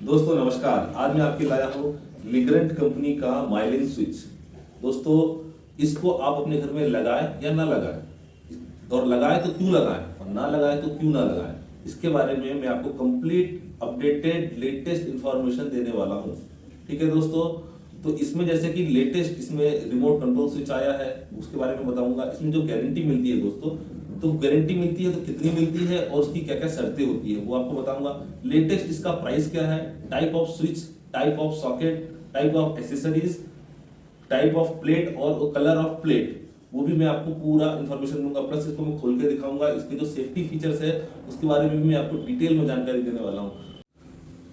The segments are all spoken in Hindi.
दोस्तों नमस्कार। आज मैं आपके लाया हूँ लिग्रेंट कंपनी का माइलिन स्विच। दोस्तों इसको आप अपने घर में लगाएं या ना लगाएं, और लगाएं तो क्यों लगाएं और ना लगाएं तो क्यों ना लगाएं, इसके बारे में मैं आपको कंप्लीट अपडेटेड लेटेस्ट इंफॉर्मेशन देने वाला हूँ। ठीक है दोस्तों, तो इसमें जैसे कि लेटेस्ट इसमें रिमोट कंट्रोल स्विच आया है, उसके बारे में बताऊंगा। इसमें जो गारंटी मिलती है दोस्तों, तो गारंटी मिलती है तो कितनी मिलती है और उसकी क्या क्या शर्तें होती है वो आपको बताऊंगा। लेटेस्ट इसका प्राइस क्या है, type off switch, type of socket, type of accessories, type of plate और कलर ऑफ प्लेट, वो भी मैं आपको पूरा इंफॉर्मेशन दूंगा। प्लस इसको मैं खोल के दिखाऊंगा, इसके जो सेफ्टी फीचर्स है उसके बारे में भी मैं आपको डिटेल में जानकारी देने वाला हूँ।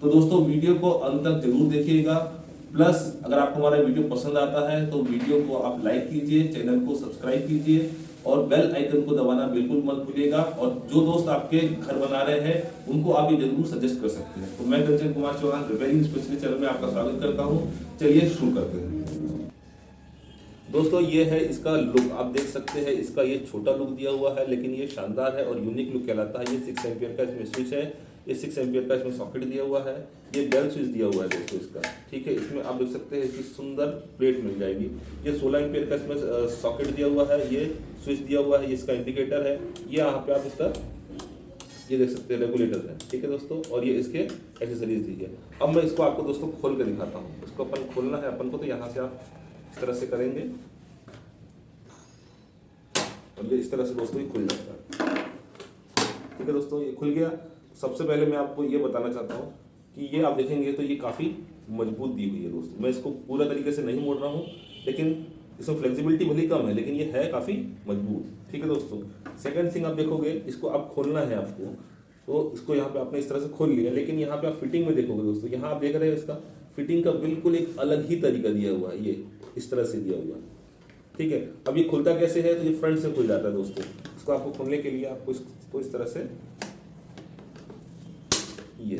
तो दोस्तों वीडियो को अंत तक जरूर देखिएगा। प्लस अगर आपको हमारा वीडियो पसंद आता है तो वीडियो को आप लाइक कीजिए, चैनल को सब्सक्राइब कीजिए और बेल आइकन को दबाना बिल्कुल मत भूलिएगा। और जो दोस्त आपके घर बना रहे हैं उनको आप ये जरूर सजेस्ट कर सकते हैं। तो मैं Kanchan Kumar Chauhan repairing specialist channel में आपका स्वागत करता हूँ। चलिए शुरू करते हैं। दोस्तों ये है इसका लुक, आप देख सकते हैं। इसका ये छोटा लुक दिया हुआ है लेकिन ये शानदार है और यूनिक लुक कहलाता है। ये 6 एम्पियर का इसमें स्विच है, ये 6 एम्पियर का इसमें सॉकेट दिया हुआ है, ये बेल स्विच दिया हुआ है दोस्तों इसका। ठीक है, इसमें आप देख सकते हैं इसकी सुंदर प्लेट मिल जाएगी। ये 16 एम्पियर का इसमें सॉकेट दिया हुआ है, ये स्विच दिया हुआ है, ये इसका इंडिकेटर है, ये यहाँ पे आप इसका ये देख सकते हैं रेगुलेटर है। ठीक है दोस्तों, और ये इसके एक्सेसरीज दी है। अब मैं इसको आपको दोस्तों खोल कर दिखाता हूँ। इसको अपन खोलना है अपन को, तो यहाँ से आप इस तरह से करेंगे और ये इस तरह से दोस्तों ये खुल जाता है। ठीक है दोस्तों, ये खुल गया। सबसे पहले मैं आपको ये बताना चाहता हूँ कि ये आप देखेंगे तो ये काफ़ी मजबूत दी हुई है दोस्तों। मैं इसको पूरा तरीके से नहीं मोड़ रहा हूँ, लेकिन इसमें फ्लेक्सिबिलिटी भले कम है लेकिन ये है काफ़ी मजबूत। ठीक है दोस्तों, सेकंड थिंग आप देखोगे, इसको आप खोलना है आपको, तो इसको यहाँ पे आपने इस तरह से खोल लिया, लेकिन यहाँ पे आप फिटिंग में देखोगे दोस्तों, यहाँ आप देख रहे हैं इसका फिटिंग का बिल्कुल एक अलग ही तरीका दिया हुआ है, ये इस तरह से दिया हुआ है। ठीक है, अब ये खुलता कैसे है, तो ये फ्रंट से खुल जाता है दोस्तों। इसको आपको खोलने के लिए आपको इसको इस तरह से ये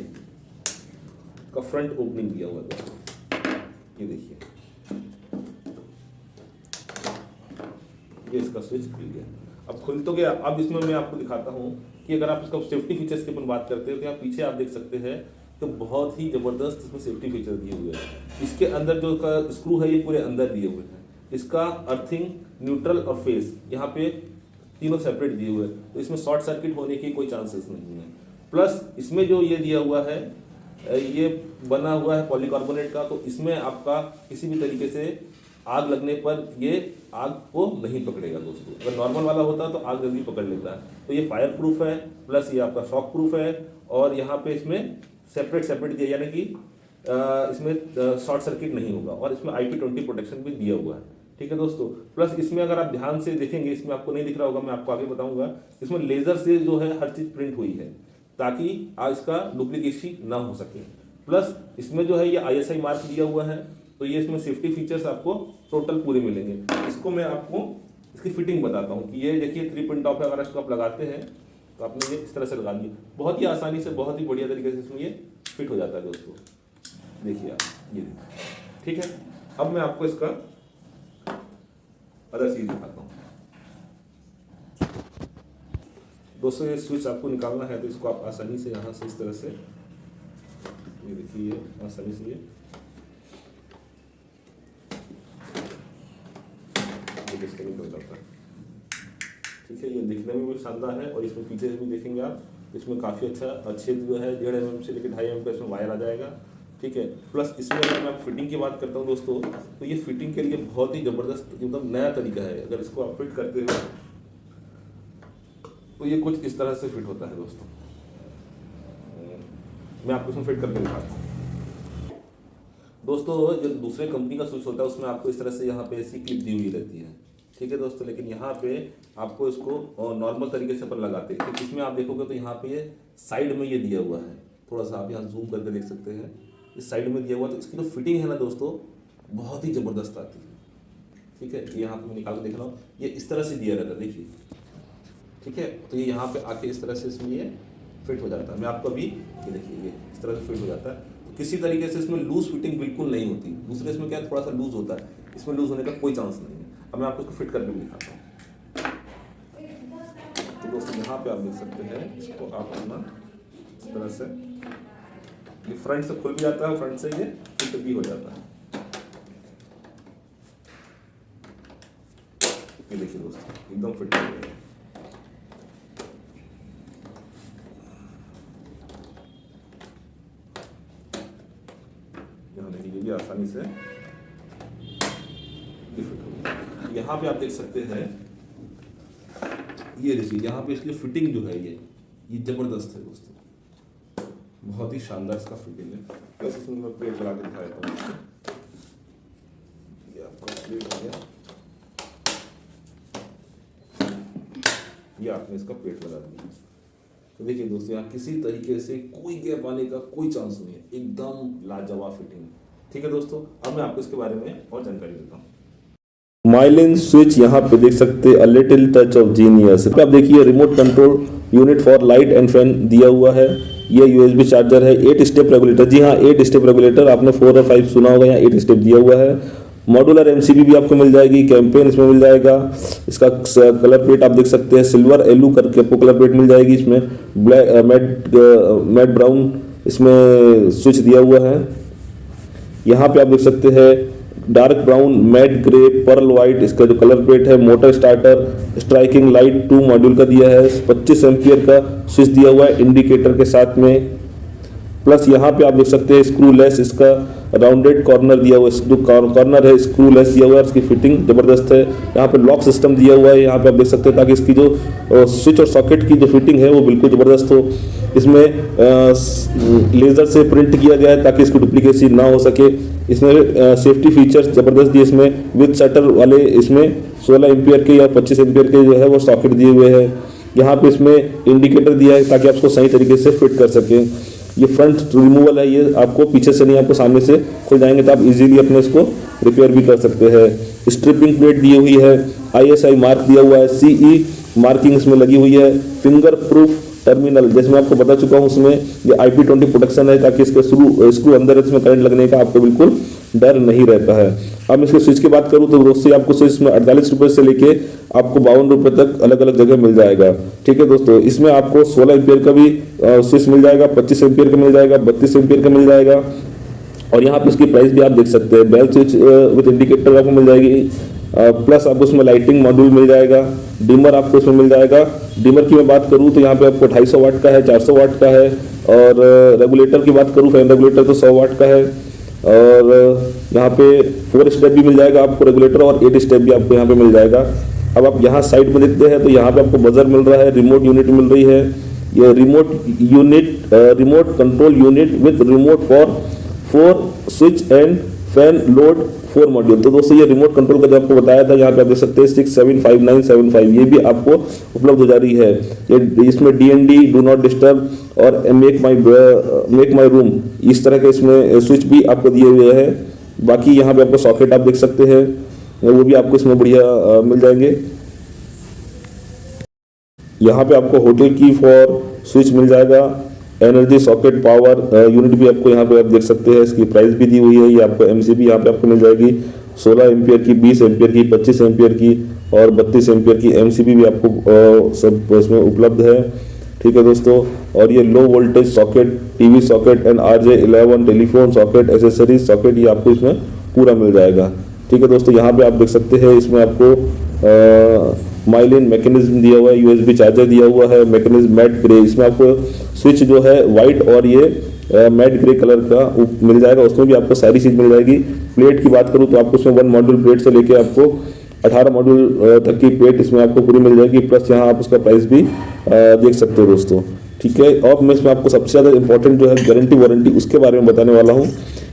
का फ्रंट ओपनिंग दिया हुआ है दोस्तों, ये देखिए, ये इसका स्विच खुल गया। अब खुल तो गया। अब इसमें मैं आपको दिखाता हूँ कि अगर आप इसका सेफ्टी फीचर्स की अपन बात करते हैं तो यहाँ पीछे आप देख सकते हैं तो बहुत ही जबरदस्त इसमें सेफ्टी फीचर दिए हुए हैं। इसके अंदर जो का स्क्रू है ये पूरे अंदर दिए हुए हैं। इसका अर्थिंग, न्यूट्रल और फेस यहाँ पे तीनों सेपरेट दिए हुए हैं, तो इसमें शॉर्ट सर्किट होने की कोई चांसेस नहीं है। प्लस इसमें जो ये दिया हुआ है, ये बना हुआ है पॉलीकार्बोनेट का, तो इसमें आपका किसी भी तरीके से आग लगने पर ये आग को नहीं पकड़ेगा दोस्तों। अगर नॉर्मल वाला होता तो आग जल्दी पकड़ लेता है। तो ये फायर प्रूफ है, प्लस ये आपका शॉक प्रूफ है, और यहाँ पे इसमें सेपरेट दिया, यानी कि इसमें शॉर्ट सर्किट नहीं होगा, और इसमें IP20 प्रोटेक्शन भी दिया हुआ है। ठीक है दोस्तों, प्लस इसमें अगर आप ध्यान से देखेंगे, इसमें आपको नहीं दिख रहा होगा, मैं आपको आगे बताऊंगा, इसमें लेजर से जो है हर चीज प्रिंट हुई है ताकि इसका डुप्लीकेसी ना हो सके। प्लस इसमें जो है ये ISI मार्क दिया हुआ है, तो ये इसमें सेफ्टी फीचर्स आपको टोटल पूरे मिलेंगे। इसको मैं आपको इसकी फिटिंग बताता हूँ कि ये देखिए 3 पिन टॉप है। अगर इसको आप लगाते हैं तो आपने ये इस तरह से लगा दिया, बहुत ही आसानी से, बहुत ही बढ़िया तरीके से इसमें ये फिट हो जाता है दोस्तों। देखिए आप ये देखिए। ठीक है, अब मैं आपको इसका अदर चीज दिखाता हूँ दोस्तों। ये स्विच आपको निकालना है तो इसको आप आसानी से यहाँ से इस तरह से, ये देखिए, आसानी से ये इसके निकल जाता है। ठीक है, ये दिखने में भी शानदार है, और इसमें पीछे भी देखेंगे आप, इसमें काफ़ी अच्छा छेद जो है 1.5 mm से लेकर 2.5 mm का इसमें वायर आ जाएगा। ठीक है, प्लस इसमें अगर मैं फिटिंग की बात करता हूँ दोस्तों, तो ये फिटिंग के लिए बहुत ही ज़बरदस्त एकदम नया तरीका है। अगर इसको आप फिट करते हो तो ये कुछ इस तरह से फिट होता है दोस्तों। मैं आपको इसमें फिट करके दिखाता हूँ दोस्तों। जो दूसरे कंपनी का स्विच होता है उसमें आपको इस तरह से यहाँ पे ऐसी क्लिप दी हुई रहती है। ठीक है दोस्तों, लेकिन यहाँ पे आपको इसको नॉर्मल तरीके से अपन लगाते हैं। तो इसमें आप देखोगे तो यहाँ पे ये साइड में ये दिया हुआ है, थोड़ा सा आप यहाँ जूम करके देख सकते हैं, इस साइड में दिया हुआ। तो इसकी जो फिटिंग है ना दोस्तों, बहुत ही ज़बरदस्त आती है। ठीक है, यहाँ पे मैं निकाल के देख रहा हूँ, ये इस तरह से दिया रहता है, देखिए। ठीक है, तो ये यहाँ पे आके इस तरह से इसमें ये फिट हो जाता है। मैं आपको अभी ये देखिए, ये इस तरह से फिट हो जाता है। तो किसी तरीके से इसमें लूज फिटिंग बिल्कुल नहीं होती। दूसरे इसमें क्या है, थोड़ा सा लूज होता है, इसमें लूज होने का कोई चांस नहीं है। अब मैं आपको इसको फिट करके भी दिखाता हूँ। तो दोस्तों यहाँ पे आप देख सकते हैं, इसको आप अपना इस तरह से ये फ्रंट से खुल भी जाता है और फ्रंट से ये फिट भी हो जाता है। ये देखिए दोस्तों, एकदम फिट हो गया। यहाँ देखिए ये भी आसानी से फिट हो गया। यहाँ पे आप देख सकते हैं, ये देखिए यहाँ पे इसकी फिटिंग जो है ये जबरदस्त है दोस्तों, बहुत ही शानदार इसका फिटिंग है। बस इसमें मैं प्लेट बना के दिखा देता हूँ। ये आपका प्लेट हो गया, ये आपने इसका प्लेट बना दिया। तो देखिए दोस्तों, यहाँ किसी तरीके से कोई गैप आने का कोई चांस नहीं है, एकदम लाजवाब फिटिंग। ठीक है दोस्तों, अब मैं आपको इसके बारे में और जानकारी देता हूँ। माइलिन स्विच यहाँ पे देख सकते हैं, a little touch of genius. आप देखिए remote control unit for light and fan दिया हुआ है। ये यूएसबी चार्जर है, 8 स्टेप रेगुलेटर। जी हाँ, 8 स्टेप रेगुलेटर, आपने 4 और 5 सुना होगा, यहाँ 8 स्टेप दिया हुआ है। मॉड्यूलर एमसीबी भी आपको मिल जाएगी, कैंपेन इसमें मिल जाएगा। इसका कलर प्लेट आप देख सकते हैं, सिल्वर एलू करके आपको कलर प्लेट मिल जाएगी। इसमें ब्लैक मैट ब्राउन इसमें स्विच दिया हुआ है। यहाँ पे आप देख सकते हैं dark brown, matte grey, pearl white इसका जो कलर प्लेट है। Motor starter, striking light 2 module का दिया है। 25 एम्पियर का स्विच दिया हुआ है इंडिकेटर के साथ में। प्लस यहाँ पे आप देख सकते हैं स्क्रू लेस, इसका राउंडेड कॉर्नर दिया हुआ है, जो कॉर्नर है स्क्रू लेस दिया हुआ है। इसकी फिटिंग जबरदस्त है। यहाँ पे लॉक सिस्टम दिया हुआ है, यहाँ पे आप देख सकते हैं, ताकि इसकी जो स्विच और सॉकेट की जो फिटिंग है वो बिल्कुल जबरदस्त हो। इसमें लेजर से प्रिंट किया गया है ताकि इसकी डुप्लीकेसी ना हो सके। इसमें सेफ्टी फीचर्स जबरदस्त दिए, इसमें विद शटर वाले, इसमें 16 एम्पियर के या 25 एम्पियर के जो है वो सॉकेट दिए हुए हैं। यहाँ पे इसमें इंडिकेटर दिया है ताकि आप उसको सही तरीके से फिट कर सकें। ये फ्रंट रिमूवल है, ये आपको पीछे से नहीं, आपको सामने से खुल जाएंगे, तो आप इजीली अपने इसको रिपेयर भी कर सकते हैं। स्ट्रिपिंग प्लेट दी हुई है, ISI मार्क दिया हुआ है, CE मार्किंग इसमें लगी हुई है। फिंगर प्रूफ टर्मिनल, जैसे मैं आपको बता चुका हूँ, उसमें ये IP20 प्रोटेक्शन है ताकि इसके स्क्रू अंदर इसमें करंट लगने का आपको बिल्कुल डर नहीं रहता है। अब इसके स्विच की बात करूँ तो दोस्तों आपको स्विच में 48 रुपये से लेके आपको 52 रुपये तक अलग अलग जगह मिल जाएगा। ठीक है दोस्तों, इसमें आपको 16 एम्पियर का भी स्विच मिल जाएगा, 25 एम्पियर का मिल जाएगा, 32 एम्पियर का मिल जाएगा। और यहाँ पे इसकी प्राइस भी आप देख सकते हैं। बेल स्विच विद इंडिकेटर आपको मिल जाएगी, प्लस आपको उसमें लाइटिंग मॉड्यूल मिल जाएगा। डिमर आपको इसमें मिल जाएगा। डिमर की मैं बात करूँ तो यहाँ पे आपको 250 वाट का है, 400 वाट का है। और रेगुलेटर की बात करूँ, फैन रेगुलेटर तो 100 वाट का है। और यहाँ पे 4 स्टेप भी मिल जाएगा आपको रेगुलेटर, और 8 स्टेप भी आपको यहाँ पे मिल जाएगा। अब आप यहाँ साइड में देखते हैं तो यहाँ पे आपको बजर मिल रहा है, रिमोट यूनिट मिल रही है। ये remote control unit with remote for 4 switch and fan load 4 module. तो दोस्तों ये रिमोट कंट्रोल का जो आपको बताया था, यहाँ पे आप देख सकते हैं 675975, ये भी आपको उपलब्ध हो जा रही है। ये इसमें DND डू नॉट डिस्टर्ब और मेक माई रूम, इस तरह के इसमें स्विच भी आपको दिए हुए हैं। बाकी यहाँ पे आपको सॉकेट आप देख सकते हैं, वो भी आपको इसमें बढ़िया मिल जाएंगे। यहाँ पे आपको होटल की फॉर स्विच मिल जाएगा। एनर्जी सॉकेट पावर यूनिट भी आपको यहाँ पे आप देख सकते हैं, इसकी प्राइस भी दी हुई है। ये आपको MCB यहाँ पे आपको मिल जाएगी, 16 एम्पियर की, 20 एम्पियर की, 25 एम्पियर की और 32 एम्पियर की MCB भी आपको सब इसमें उपलब्ध है। ठीक है दोस्तों, और ये low voltage socket, TV socket and RJ11 telephone socket, accessories socket, ये आपको इसमें पूरा मिल जाएगा। ठीक है दोस्तों, यहाँ पे आप देख सकते हैं इसमें आपको माइलिन मैकेनिज्म दिया हुआ है, USB चार्जर दिया हुआ है, मैकेनिज्म मैट ग्रे, इसमें आपको स्विच जो है वाइट और ये मैट ग्रे कलर का मिल जाएगा, उसमें भी आपको सारी चीज़ मिल जाएगी। प्लेट की बात करूँ तो आपको उसमें 1 मॉड्यूल प्लेट से लेके आपको 18 मॉड्यूल तक की प्लेट इसमें आपको पूरी मिल जाएगी। प्लस यहाँ आप उसका प्राइस भी देख सकते हो दोस्तों। ठीक है, और मैं इसमें आपको सबसे ज़्यादा इंपॉर्टेंट जो है गारंटी वारंटी उसके बारे में बताने वाला हूँ।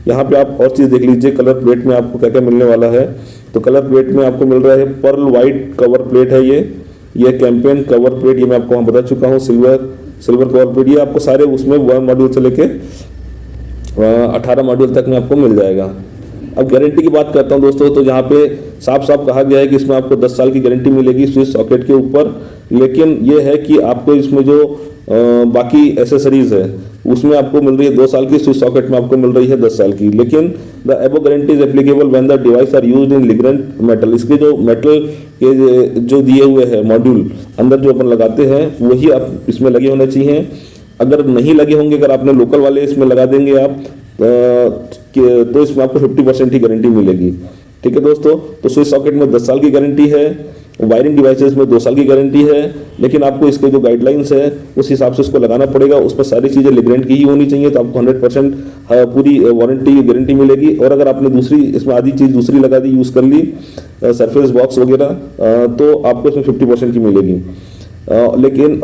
यहाँ पे आप और चीज़ देख लीजिए, कलर प्लेट में आपको क्या क्या मिलने वाला है। तो कलर प्लेट में आपको मिल रहा है पर्ल वाइट कवर प्लेट है, ये कैंपेन कवर प्लेट, ये मैं आपको वहाँ बता चुका हूँ। सिल्वर कवर प्लेट, ये आपको सारे उसमें 1 मॉड्यूल से लेके 18 मॉड्यूल तक में आपको मिल जाएगा। अब गारंटी की बात करता हूँ दोस्तों, तो यहाँ पे साफ साफ कहा गया है कि इसमें आपको 10 साल की गारंटी मिलेगी स्विच सॉकेट के ऊपर। लेकिन ये है कि आपको इसमें जो बाकी एसेसरीज है उसमें आपको मिल रही है 2 साल की, स्विच सॉकेट में आपको मिल रही है 10 साल की। लेकिन the above guarantee is applicable when the device are used in लिग्रेंट मेटल, इसके जो मेटल के जो दिए हुए हैं मॉड्यूल अंदर जो अपन लगाते हैं वही आप इसमें लगे होने चाहिए। अगर नहीं लगे होंगे, अगर आपने लोकल वाले इसमें लगा देंगे आप तो इसमें आपको 50% ही गारंटी मिलेगी। ठीक है दोस्तों, तो स्विच सॉकेट में 10 साल की गारंटी है, वायरिंग डिवाइसेस में 2 साल की गारंटी है, लेकिन आपको इसके जो गाइडलाइंस है उस हिसाब से इसको लगाना पड़ेगा। उस पर सारी चीज़ें लिग्रेंट की ही होनी चाहिए, तो आपको 100% पूरी वारंटी गारंटी मिलेगी। और अगर आपने दूसरी इसमें आधी चीज़ दूसरी लगा दी, यूज़ कर ली, सरफेस बॉक्स वगैरह, तो आपको इसमें 50% की मिलेगी। लेकिन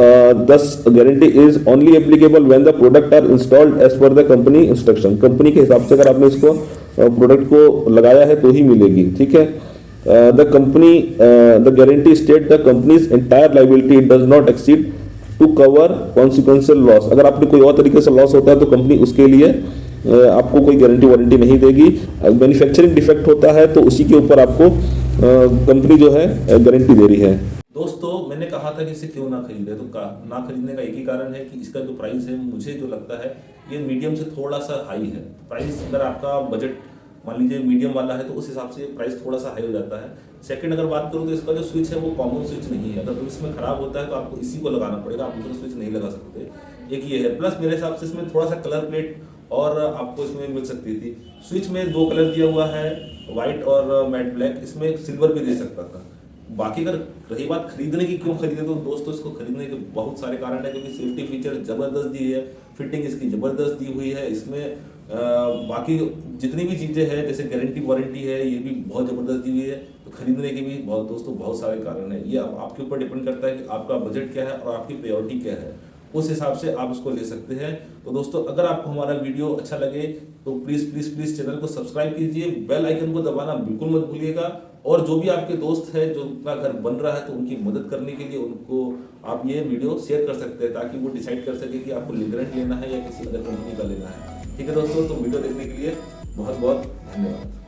10 guarantee is only applicable when the product are installed as per the company instruction. Company के हिसाब से अगर आपने इसको प्रोडक्ट को लगाया है तो ही मिलेगी। ठीक है, the guarantee state the company's entire liability does not exceed to cover consequential loss. अगर आपने कोई और तरीके से लॉस होता है तो कंपनी उसके लिए आपको कोई गारंटी वारंटी नहीं देगी। मैन्युफैक्चरिंग डिफेक्ट होता है तो उसी के ऊपर आपको कंपनी जो है गारंटी दे रही है। दोस्तों, मैंने कहा था कि इसे क्यों ना खरीदे, तो ना खरीदने का एक ही कारण है कि इसका जो प्राइस है मुझे जो लगता है ये मीडियम से थोड़ा सा हाई है। प्राइस अगर आपका बजट मान लीजिए मीडियम वाला है तो उस हिसाब से प्राइस थोड़ा सा हाई हो जाता है। सेकंड, अगर बात करूँ तो इसका जो स्विच है वो कॉमन स्विच नहीं है। अगर इसमें खराब होता है तो आपको इसी को लगाना पड़ेगा, आप दूसरा स्विच नहीं लगा सकते। एक ये है, प्लस मेरे हिसाब से इसमें थोड़ा सा कलर प्लेट और आपको इसमें मिल सकती थी। स्विच में 2 कलर दिया हुआ है, व्हाइट और मैट ब्लैक, इसमें सिल्वर भी दे सकता था। बाकी अगर रही बात खरीदने की, क्यों खरीदे, तो दोस्तों इसको खरीदने के बहुत सारे कारण है, क्योंकि सेफ्टी फीचर जबरदस्त दी है, फिटिंग इसकी जबरदस्त दी हुई है, इसमें बाकी जितनी भी चीज़ें हैं जैसे गारंटी वारंटी है ये भी बहुत ज़बरदस्त दी हुई है। तो खरीदने के भी बहुत सारे कारण हैं। ये आपके ऊपर डिपेंड करता है कि आपका बजट क्या है और आपकी प्रायोरिटी क्या है, उस हिसाब से आप इसको ले सकते हैं। तो दोस्तों, अगर आपको हमारा वीडियो अच्छा लगे तो प्लीज़ चैनल को सब्सक्राइब कीजिए, बेल आइकन को दबाना बिल्कुल मत भूलिएगा। और जो भी आपके दोस्त हैं जो उनका घर बन रहा है तो उनकी मदद करने के लिए उनको आप ये वीडियो शेयर कर सकते हैं, ताकि वो डिसाइड कर सके कि आपको लिग्रेंट लेना है या किसी अदर कंपनी का लेना है। ठीक है दोस्तों, तो वीडियो देखने के लिए बहुत बहुत धन्यवाद।